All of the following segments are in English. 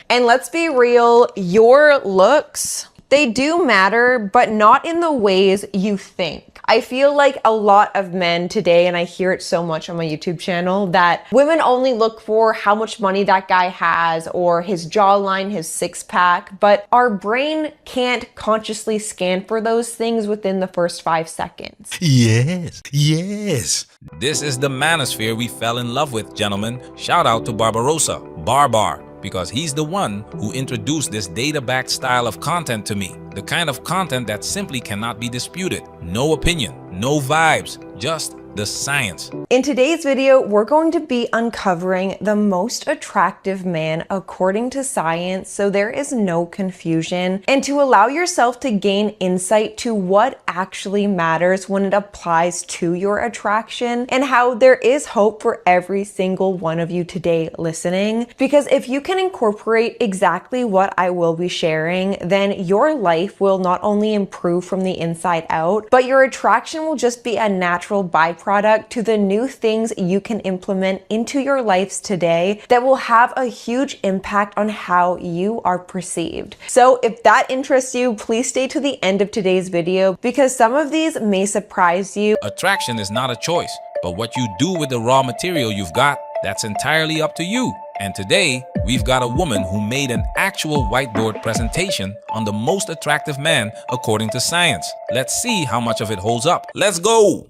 And let's be real, your looks, they do matter, but not in the ways you think. I feel like a lot of men today, and I hear it so much on my YouTube channel, that women only look for how much money that guy has or his jawline, his six pack, but our brain can't consciously scan for those things within the first 5 seconds. Yes, yes. This is the manosphere we fell in love with, gentlemen. Shout out to Barbarossa, Barbar, because he's the one who introduced this data-backed style of content to me. The kind of content that simply cannot be disputed. No opinion, no vibes, just the science. In today's video, we're going to be uncovering the most attractive man according to science, so there is no confusion, and to allow yourself to gain insight to what actually matters when it applies to your attraction, and how there is hope for every single one of you today listening. Because if you can incorporate exactly what I will be sharing, then your life will not only improve from the inside out, but your attraction will just be a natural byproduct to the new things you can implement into your lives today that will have a huge impact on how you are perceived. So if that interests you, please stay to the end of today's video because some of these may surprise you. Attraction is not a choice, but what you do with the raw material you've got, that's entirely up to you. And today, we've got a woman who made an actual whiteboard presentation on the most attractive man according to science. Let's see how much of it holds up. Let's go!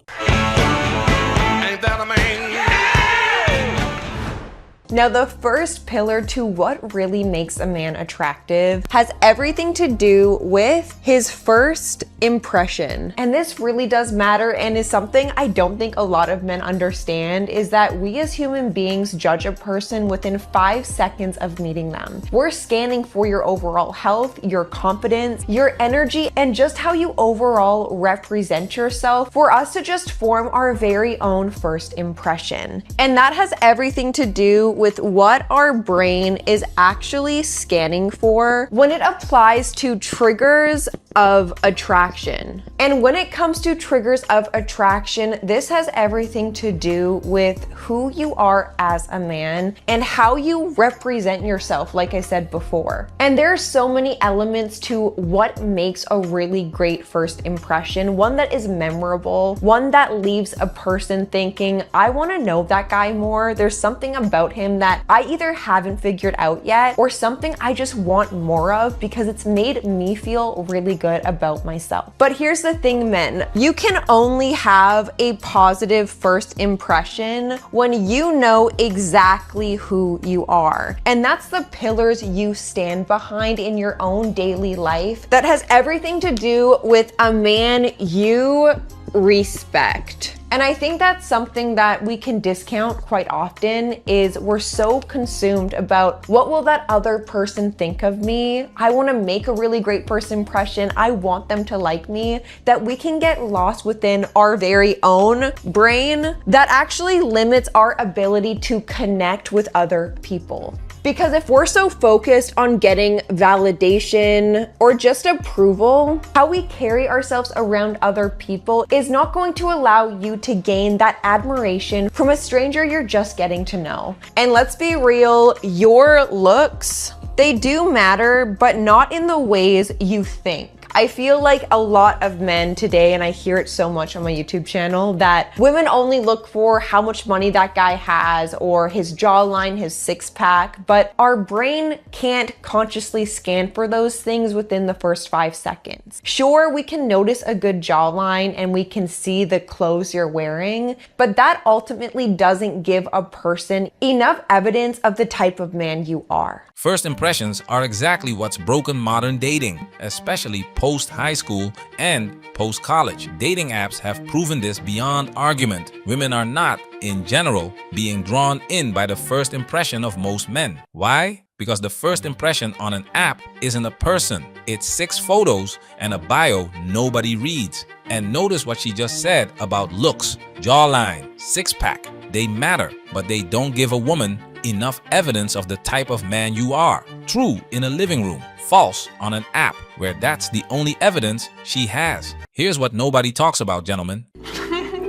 Now, the first pillar to what really makes a man attractive has everything to do with his first impression. And this really does matter and is something I don't think a lot of men understand, is that we as human beings judge a person within 5 seconds of meeting them. We're scanning for your overall health, your confidence, your energy, and just how you overall represent yourself for us to just form our very own first impression. And that has everything to do with what our brain is actually scanning for when it applies to triggers of attraction. And when it comes to triggers of attraction, this has everything to do with who you are as a man and how you represent yourself, like I said before. And there are so many elements to what makes a really great first impression, one that is memorable, one that leaves a person thinking, I want to know that guy more. There's something about him that I either haven't figured out yet or something I just want more of because it's made me feel really good about myself. But here's the thing, men, you can only have a positive first impression when you know exactly who you are. And that's the pillars you stand behind in your own daily life that has everything to do with a man you respect. And I think that's something that we can discount quite often, is we're so consumed about what will that other person think of me? I want to make a really great first impression. I want them to like me, that we can get lost within our very own brain that actually limits our ability to connect with other people. Because if we're so focused on getting validation or just approval, how we carry ourselves around other people is not going to allow you to gain that admiration from a stranger you're just getting to know. And let's be real, your looks, they do matter, but not in the ways you think. I feel like a lot of men today, and I hear it so much on my YouTube channel, that women only look for how much money that guy has or his jawline, his six pack, but our brain can't consciously scan for those things within the first 5 seconds. Sure, we can notice a good jawline and we can see the clothes you're wearing, but that ultimately doesn't give a person enough evidence of the type of man you are. First impressions are exactly what's broken modern dating, especially post-high school and post-college. Dating apps have proven this beyond argument. Women are not, in general, being drawn in by the first impression of most men. Why? Because the first impression on an app isn't a person. It's 6 photos and a bio nobody reads. And notice what she just said about looks, jawline, six-pack. They matter, but they don't give a woman enough evidence of the type of man you are. True in a living room, false on an app where that's the only evidence she has. Here's what nobody talks about, gentlemen.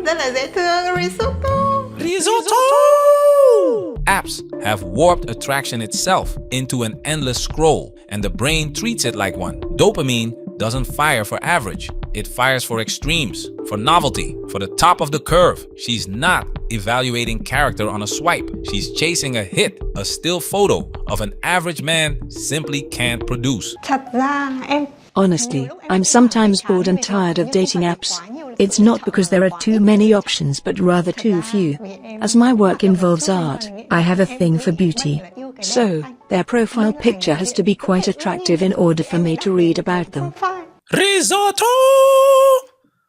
Đó là dễ thương, risotto. Risotto! Apps have warped attraction itself into an endless scroll, and the brain treats it like one. Dopamine doesn't fire for average. It fires for extremes, for novelty, for the top of the curve. She's not evaluating character on a swipe. She's chasing a hit, a still photo of an average man simply can't produce. Honestly, I'm sometimes bored and tired of dating apps. It's not because there are too many options but rather too few. As my work involves art, I have a thing for beauty. So, their profile picture has to be quite attractive in order for me to read about them. Risotto!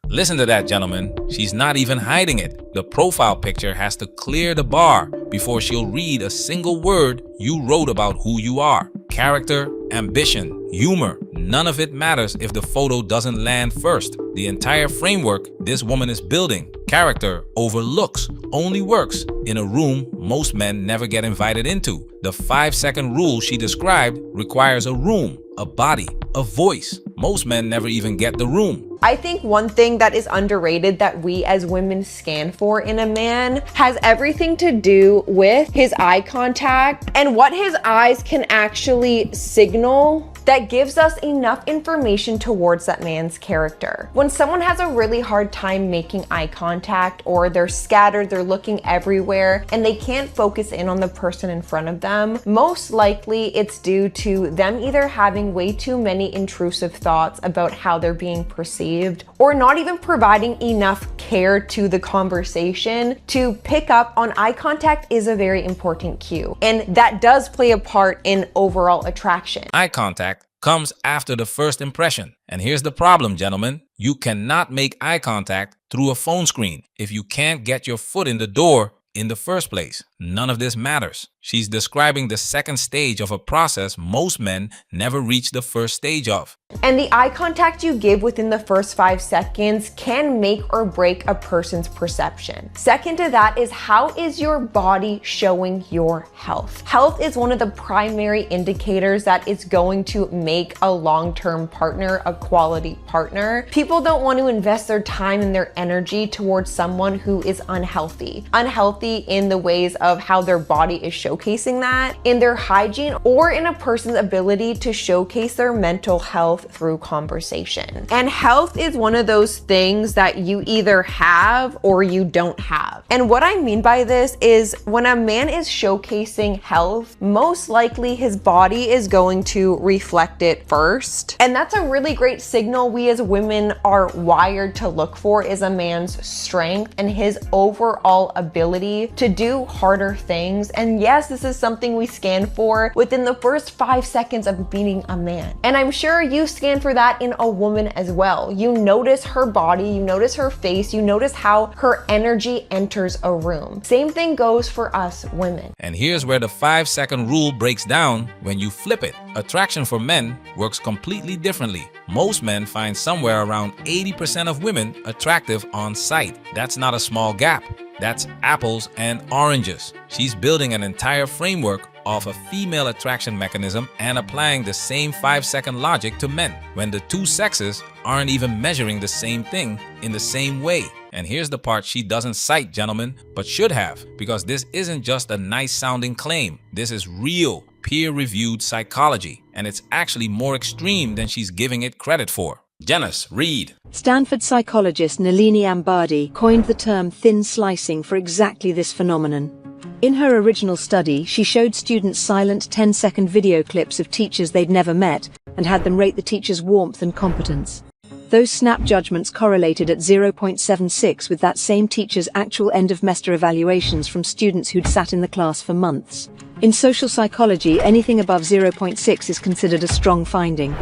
Listen to that, gentlemen. She's not even hiding it. The profile picture has to clear the bar before she'll read a single word you wrote about who you are. Character, ambition, humor, none of it matters if the photo doesn't land first. The entire framework this woman is building, character over looks, only works in a room most men never get invited into. The 5-second rule she described requires a room, a body, a voice. Most men never even get the room. I think one thing that is underrated that we as women scan for in a man has everything to do with his eye contact and what his eyes can actually signal that gives us enough information towards that man's character. When someone has a really hard time making eye contact, or they're scattered, they're looking everywhere, and they can't focus in on the person in front of them, most likely it's due to them either having way too many intrusive thoughts about how they're being perceived, or not even providing enough care to the conversation to pick up on eye contact is a very important cue. And that does play a part in overall attraction. Eye contact comes after the first impression. And here's the problem, gentlemen. You cannot make eye contact through a phone screen if you can't get your foot in the door in the first place. None of this matters. She's describing the second stage of a process most men never reach the first stage of. And the eye contact you give within the first 5 seconds can make or break a person's perception. Second to that is, how is your body showing your health? Health is one of the primary indicators that is going to make a long-term partner a quality partner. People don't want to invest their time and their energy towards someone who is unhealthy. Unhealthy in the ways of how their body is showcasing that, in their hygiene, or in a person's ability to showcase their mental health through conversation. And health is one of those things that you either have or you don't have. And what I mean by this is, when a man is showcasing health, most likely his body is going to reflect it first. And that's a really great signal we as women are wired to look for, is a man's strength and his overall ability to do harder things. And yes, this is something we scan for within the first 5 seconds of meeting a man. And I'm sure you scan for that in a woman as well. You notice her body, you notice her face, you notice how her energy enters a room. Same thing goes for us women. And here's where the 5-second rule breaks down when you flip it. Attraction for men works completely differently. Most men find somewhere around 80% of women attractive on sight. That's not a small gap. That's apples and oranges. She's building an entire framework off a female attraction mechanism and applying the same 5-second logic to men, when the two sexes aren't even measuring the same thing in the same way. And here's the part she doesn't cite, gentlemen, but should have, because this isn't just a nice sounding claim. This is real, peer-reviewed psychology, and it's actually more extreme than she's giving it credit for. Janice, read. Stanford psychologist Nalini Ambady coined the term thin slicing for exactly this phenomenon. In her original study, she showed students silent 10-second video clips of teachers they'd never met and had them rate the teacher's warmth and competence. Those snap judgments correlated at 0.76 with that same teacher's actual end-of-semester evaluations from students who'd sat in the class for months. In social psychology, anything above 0.6 is considered a strong finding.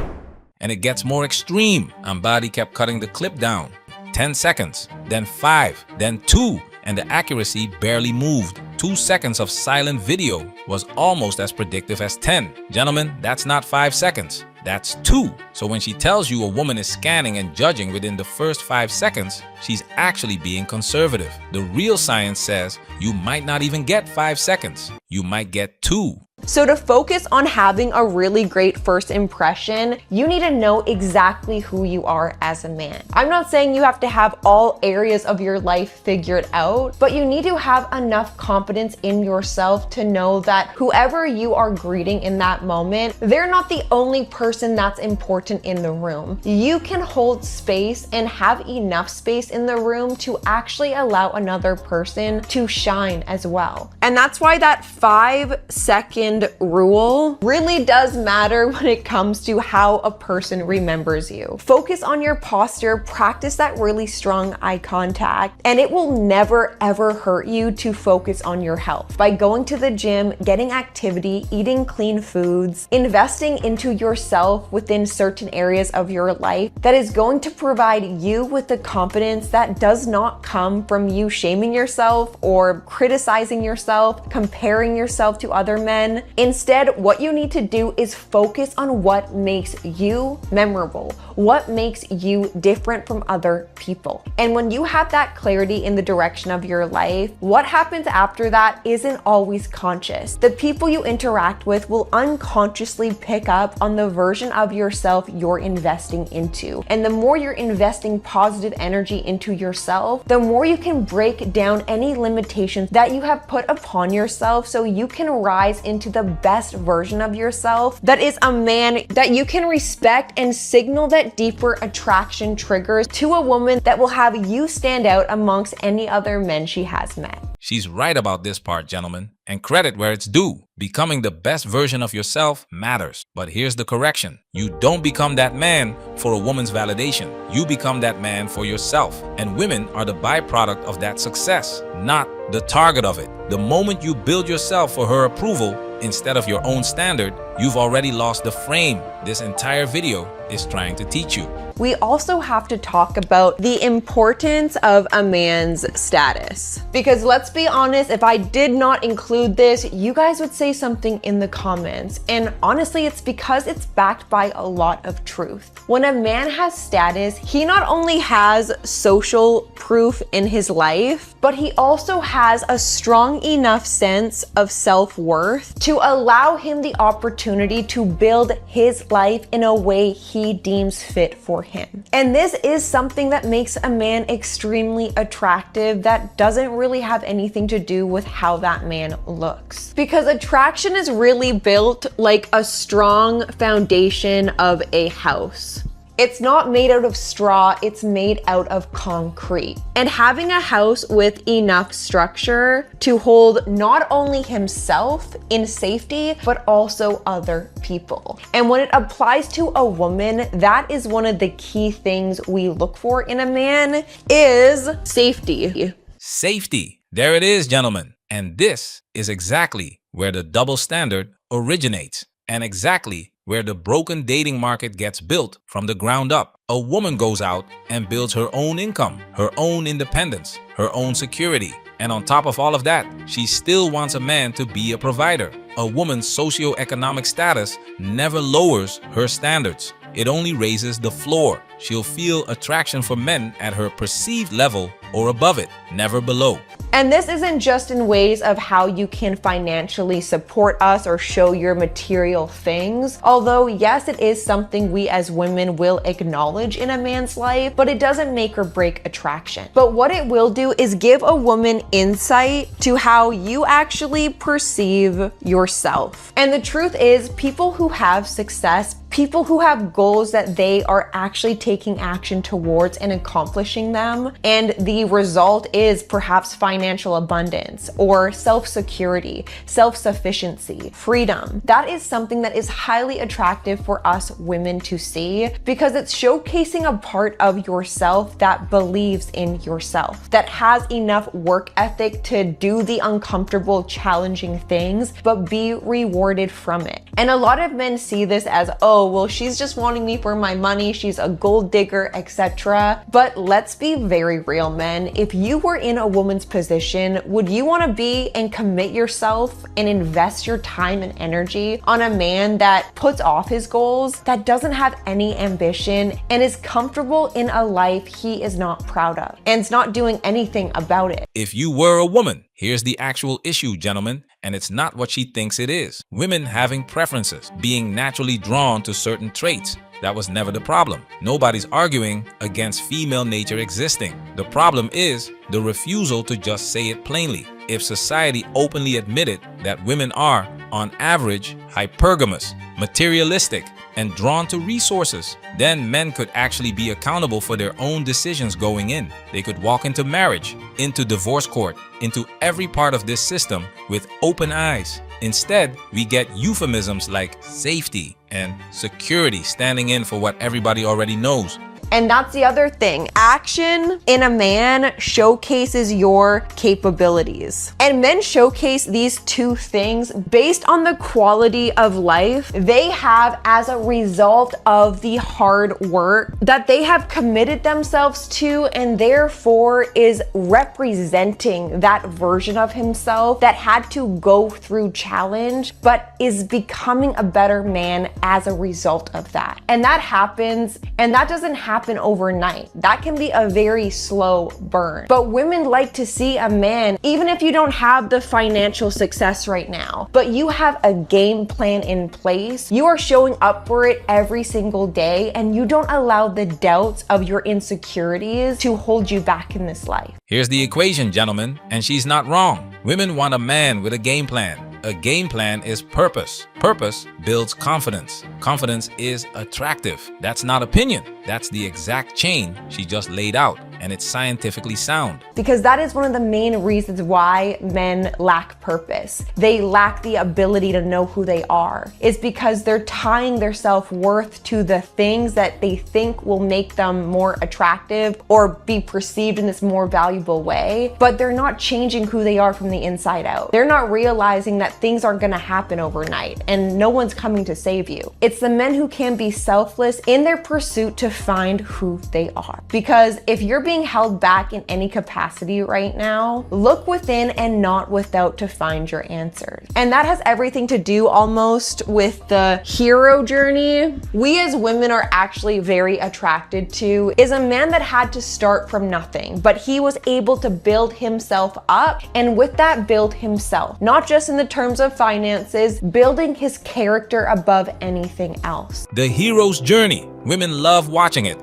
And it gets more extreme. Ambady kept cutting the clip down. 10 seconds, then 5, then 2, and the accuracy barely moved. 2 seconds of silent video was almost as predictive as 10. Gentlemen, that's not 5 seconds. That's 2. So when she tells you a woman is scanning and judging within the first 5 seconds, she's actually being conservative. The real science says you might not even get 5 seconds. you might get 2. So to focus on having a really great first impression, you need to know exactly who you are as a man. I'm not saying you have to have all areas of your life figured out, but you need to have enough confidence in yourself to know that whoever you are greeting in that moment, they're not the only person that's important in the room. You can hold space and have enough space in the room to actually allow another person to shine as well. And that's why that 5-second rule really does matter when it comes to how a person remembers you. Focus on your posture, practice that really strong eye contact, and it will never ever hurt you to focus on your health. By going to the gym, getting activity, eating clean foods, investing into yourself within certain areas of your life, that is going to provide you with the confidence that does not come from you shaming yourself or criticizing yourself, comparing yourself to other men. Instead, what you need to do is focus on what makes you memorable, what makes you different from other people. And when you have that clarity in the direction of your life, what happens after that isn't always conscious. The people you interact with will unconsciously pick up on the version of yourself you're investing into. And the more you're investing positive energy into yourself, the more you can break down any limitations that you have put upon yourself so you can rise into the best version of yourself that is a man that you can respect and signal that deeper attraction triggers to a woman that will have you stand out amongst any other men she has met. She's right about this part, gentlemen, and credit where it's due. Becoming the best version of yourself matters. But here's the correction. You don't become that man for a woman's validation. You become that man for yourself. And women are the byproduct of that success, not the target of it. The moment you build yourself for her approval instead of your own standard, you've already lost the frame this entire video is trying to teach you. We also have to talk about the importance of a man's status. Because let's be honest, if I did not include this, you guys would say something in the comments. And honestly, it's because it's backed by a lot of truth. When a man has status, he not only has social proof in his life, but he also has a strong enough sense of self-worth to allow him the opportunity to build his life in a way he deems fit for him. And this is something that makes a man extremely attractive that doesn't really have anything to do with how that man looks. Because attraction is really built like a strong foundation of a house. It's not made out of straw, it's made out of concrete. And having a house with enough structure to hold not only himself in safety, but also other people. And when it applies to a woman, that is one of the key things we look for in a man is safety. Safety. There it is, gentlemen. And this is exactly where the double standard originates, and exactly where the broken dating market gets built from the ground up. A woman goes out and builds her own income, her own independence, her own security. And on top of all of that, she still wants a man to be a provider. A woman's socioeconomic status never lowers her standards. It only raises the floor. She'll feel attraction for men at her perceived level or above it, never below. And this isn't just in ways of how you can financially support us or show your material things. Although, yes, it is something we as women will acknowledge in a man's life, but it doesn't make or break attraction. But what it will do is give a woman insight to how you actually perceive yourself. And the truth is, people who have success, people who have goals that they are actually taking action towards and accomplishing them, and the result is perhaps financial abundance or self-security, self-sufficiency, freedom. That is something that is highly attractive for us women to see because it's showcasing a part of yourself that believes in yourself, that has enough work ethic to do the uncomfortable, challenging things, but be rewarded from it. And a lot of men see this as, oh, well, she's just wanting me for my money, she's a gold digger, etc. But let's be very real, men. If you were in a woman's position, would you want to be and commit yourself and invest your time and energy on a man that puts off his goals, that doesn't have any ambition, and is comfortable in a life he is not proud of, and is not doing anything about it? If you were a woman, here's the actual issue, gentlemen, and it's not what she thinks it is. Women having preferences, being naturally drawn to certain traits. That was never the problem. Nobody's arguing against female nature existing. The problem is the refusal to just say it plainly. If society openly admitted that women are, on average, hypergamous, materialistic, and drawn to resources, then men could actually be accountable for their own decisions going in. They could walk into marriage, into divorce court, into every part of this system with open eyes. Instead, we get euphemisms like safety and security standing in for what everybody already knows. And that's the other thing. Action in a man showcases your capabilities. And men showcase these two things based on the quality of life they have as a result of the hard work that they have committed themselves to, and therefore is representing that version of himself that had to go through challenge, but is becoming a better man as a result of that. And that happens, and that doesn't happen overnight. That can be a very slow burn. But women like to see a man, even if you don't have the financial success right now, but you have a game plan in place, you are showing up for it every single day, and you don't allow the doubts of your insecurities to hold you back in this life. Here's the equation, gentlemen, and she's not wrong. Women want a man with a game plan. A game plan is purpose. Purpose builds confidence. Confidence is attractive. That's not opinion. That's the exact chain she just laid out, and it's scientifically sound. Because that is one of the main reasons why men lack purpose. They lack the ability to know who they are. It's because they're tying their self-worth to the things that they think will make them more attractive or be perceived in this more valuable way, but they're not changing who they are from the inside out. They're not realizing that things aren't gonna happen overnight and no one's coming to save you. It's the men who can be selfless in their pursuit to find who they are. Because if you're being held back in any capacity right now, look within and not without to find your answers. And that has everything to do almost with the hero journey we as women are actually very attracted to, is a man that had to start from nothing, but he was able to build himself up, and with that build himself, not just in the terms of finances, building his character above anything else. The hero's journey. Women love watching it.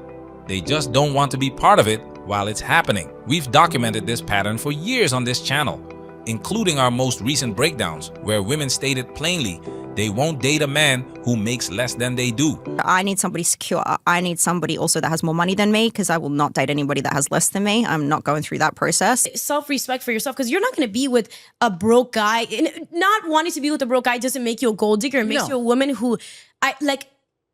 They just don't want to be part of it while it's happening. We've documented this pattern for years on this channel, including our most recent breakdowns, where women stated plainly they won't date a man who makes less than they do. I need somebody secure. I need somebody also that has more money than me, because I will not date anybody that has less than me. I'm not going through that process. Self-respect for yourself, because you're not going to be with a broke guy. And not wanting to be with a broke guy doesn't make you a gold digger. It makes you a woman who,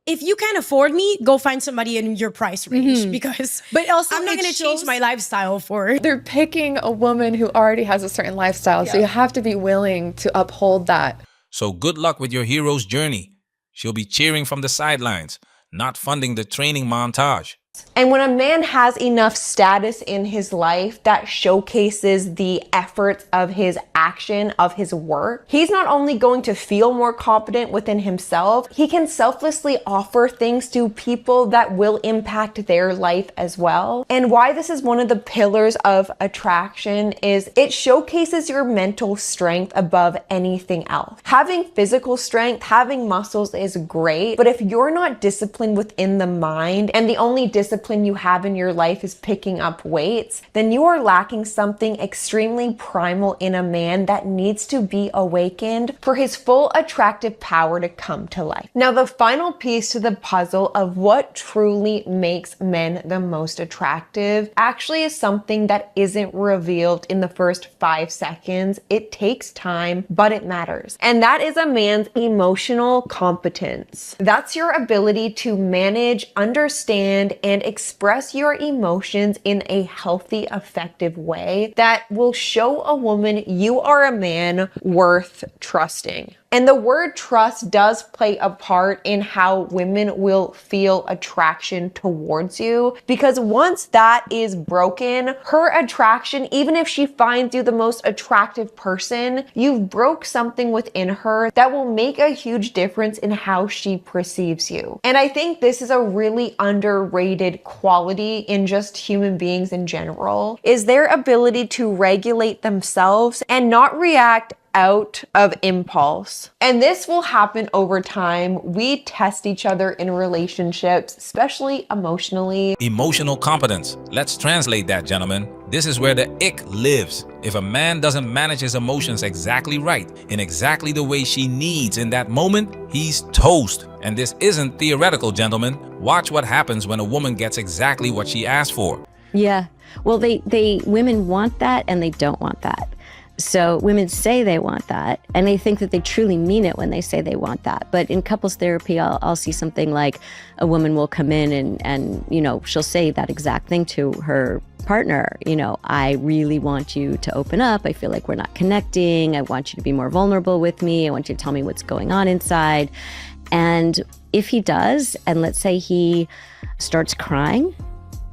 if you can't afford me, go find somebody in your price range, because but also I'm not going to change my lifestyle for. They're picking a woman who already has a certain lifestyle, so you have to be willing to uphold that. So good luck with your hero's journey. She'll be cheering from the sidelines, not funding the training montage. And when a man has enough status in his life that showcases the efforts of his action, of his work, he's not only going to feel more confident within himself, he can selflessly offer things to people that will impact their life as well. And why this is one of the pillars of attraction is it showcases your mental strength above anything else. Having physical strength, having muscles is great, but if you're not disciplined within the mind, and the only discipline you have in your life is picking up weights, then you are lacking something extremely primal in a man that needs to be awakened for his full attractive power to come to life. Now, the final piece to the puzzle of what truly makes men the most attractive actually is something that isn't revealed in the first 5 seconds. It takes time, but it matters. And that is a man's emotional competence. That's your ability to manage, understand, and express your emotions in a healthy, effective way that will show a woman you are a man worth trusting. And the word trust does play a part in how women will feel attraction towards you, because once that is broken, her attraction, even if she finds you the most attractive person, you've broke something within her that will make a huge difference in how she perceives you. And I think this is a really underrated quality in just human beings in general, is their ability to regulate themselves and not react out of impulse. And this will happen over time. We test each other in relationships, especially emotionally. Emotional competence. Let's translate that, gentlemen. This is where the ick lives. If a man doesn't manage his emotions exactly right, in exactly the way she needs in that moment, he's toast. And this isn't theoretical, gentlemen. Watch what happens when a woman gets exactly what she asked for. Yeah. Well, women want that and they don't want that. So women say they want that and they think that they truly mean it when they say they want that. But in couples therapy, I'll see something like a woman will come in and you know, she'll say that exact thing to her partner. You know, I really want you to open up. I feel like we're not connecting. I want you to be more vulnerable with me. I want you to tell me what's going on inside. And if he does, and let's say he starts crying,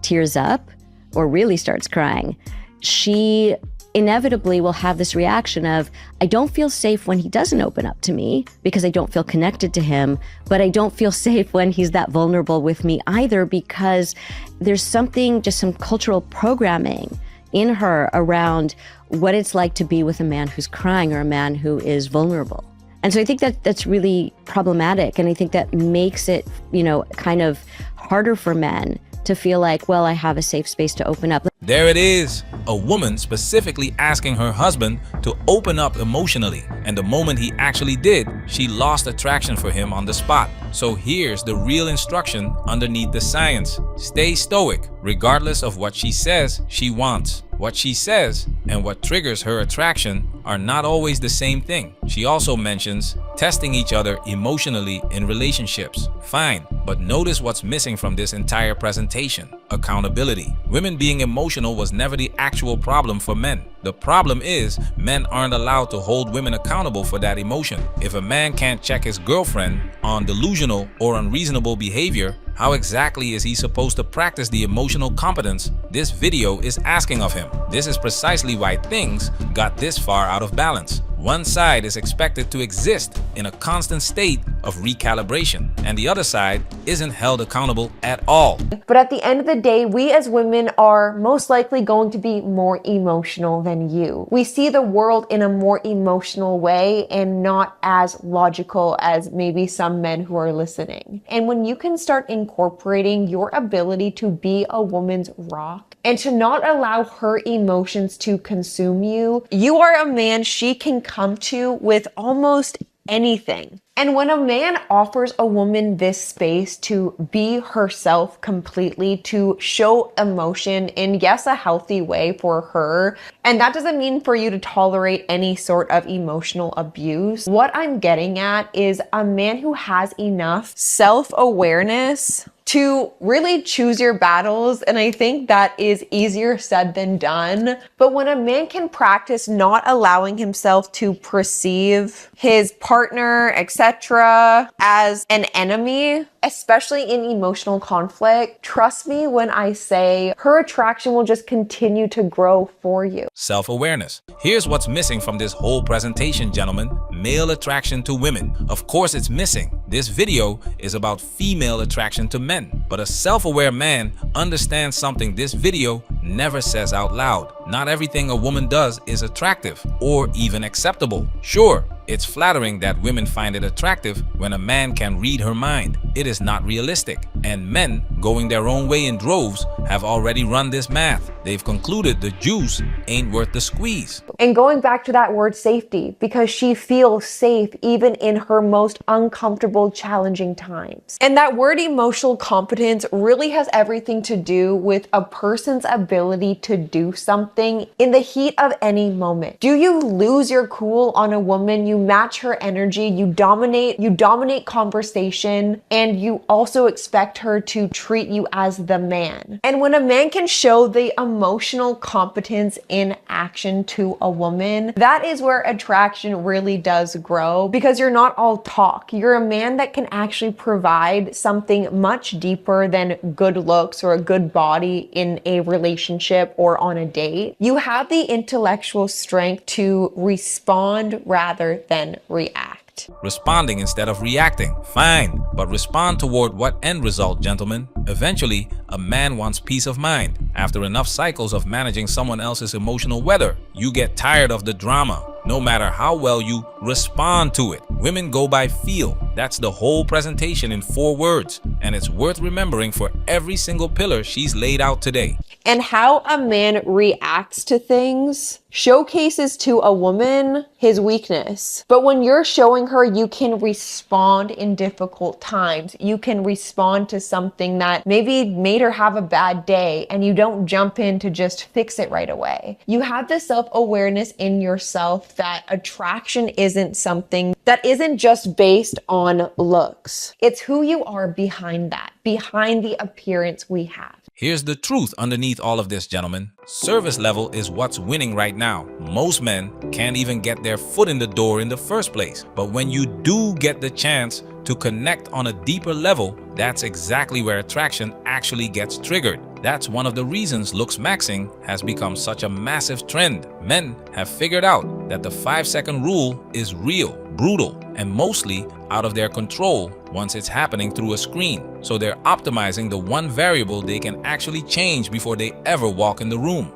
tears up, or really starts crying, she inevitably will have this reaction of, I don't feel safe when he doesn't open up to me because I don't feel connected to him, but I don't feel safe when he's that vulnerable with me either, because there's something, just some cultural programming in her around what it's like to be with a man who's crying or a man who is vulnerable. And so I think that that's really problematic. And I think that makes it, you know, kind of harder for men to feel like, well, I have a safe space to open up. There it is. A woman specifically asking her husband to open up emotionally. And the moment he actually did, she lost attraction for him on the spot. So here's the real instruction underneath the science. Stay stoic, regardless of what she says she wants. What she says and what triggers her attraction are not always the same thing. She also mentions testing each other emotionally in relationships. Fine, but notice what's missing from this entire presentation: accountability. Women being emotional was never the actual problem for men. The problem is men aren't allowed to hold women accountable for that emotion. If a man can't check his girlfriend on delusional or unreasonable behavior, how exactly is he supposed to practice the emotional competence this video is asking of him? This is precisely why things got this far out of balance. One side is expected to exist in a constant state of recalibration, and the other side isn't held accountable at all. But at the end of the day, we as women are most likely going to be more emotional than you. We see the world in a more emotional way and not as logical as maybe some men who are listening. And when you can start incorporating your ability to be a woman's rock and to not allow her emotions to consume you, you are a man she can come to with almost anything. And when a man offers a woman this space to be herself completely, to show emotion in, yes, a healthy way for her, and that doesn't mean for you to tolerate any sort of emotional abuse. What I'm getting at is a man who has enough self-awareness to really choose your battles, and I think that is easier said than done. But when a man can practice not allowing himself to perceive his partner, etc., as an enemy, especially in emotional conflict, trust me when I say her attraction will just continue to grow for you. Self-awareness. Here's what's missing from this whole presentation, gentlemen. Male attraction to women. Of course it's missing. This video is about female attraction to men. But a self-aware man understands something this video never says out loud. Not everything a woman does is attractive or even acceptable. Sure, it's flattering that women find it attractive when a man can read her mind. It is not realistic, and men going their own way in droves have already run this math. They've concluded the juice ain't worth the squeeze. And going back to that word safety, because she feels safe even in her most uncomfortable, challenging times. And that word emotional competence really has everything to do with a person's ability to do something in the heat of any moment. Do you lose your cool on a woman? You match her energy, you dominate conversation, and you also expect her to treat you as the man. And when a man can show the emotional competence in action to a woman, that is where attraction really does grow, because you're not all talk. You're a man that can actually provide something much deeper than good looks or a good body in a relationship or on a date. You have the intellectual strength to respond rather than react. Responding instead of reacting. Fine, but respond toward what end result, gentlemen? Eventually, a man wants peace of mind. After enough cycles of managing someone else's emotional weather, you get tired of the drama. no matter how well you respond to it. Women go by feel. That's the whole presentation in 4 words, and it's worth remembering for every single pillar she's laid out today. And how a man reacts to things showcases to a woman his weakness. But when you're showing her you can respond in difficult times, you can respond to something that maybe made her have a bad day, and you don't jump in to just fix it right away. You have the self-awareness in yourself that attraction isn't something that isn't just based on looks. It's who you are behind that, behind the appearance we have. Here's the truth underneath all of this, gentlemen. Service level is what's winning right now. Most men can't even get their foot in the door in the first place. But when you do get the chance to connect on a deeper level, that's exactly where attraction actually gets triggered. That's one of the reasons looks maxing has become such a massive trend. Men have figured out that the 5-second rule is real, brutal, and mostly out of their control once it's happening through a screen. So they're optimizing the one variable they can actually change before they ever walk in the room.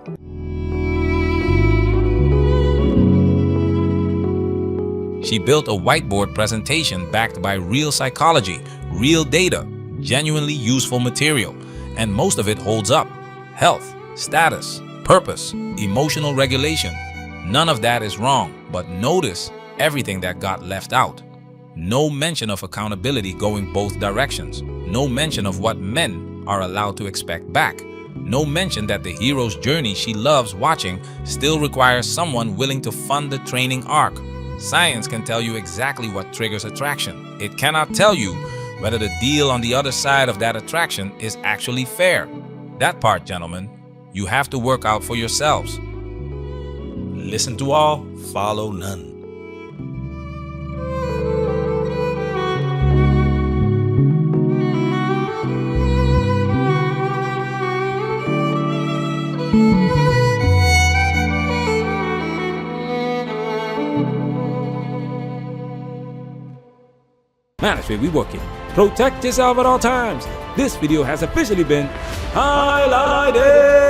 She built a whiteboard presentation backed by real psychology, real data, genuinely useful material, and most of it holds up. Health, status, purpose, emotional regulation. None of that is wrong, but notice everything that got left out. No mention of accountability going both directions. No mention of what men are allowed to expect back. No mention that the hero's journey she loves watching still requires someone willing to fund the training arc. Science can tell you exactly what triggers attraction. It cannot tell you whether the deal on the other side of that attraction is actually fair. That part, gentlemen, you have to work out for yourselves. Listen to all, follow none. Manosphere, we working. Protect yourself at all times. This video has officially been highlighted.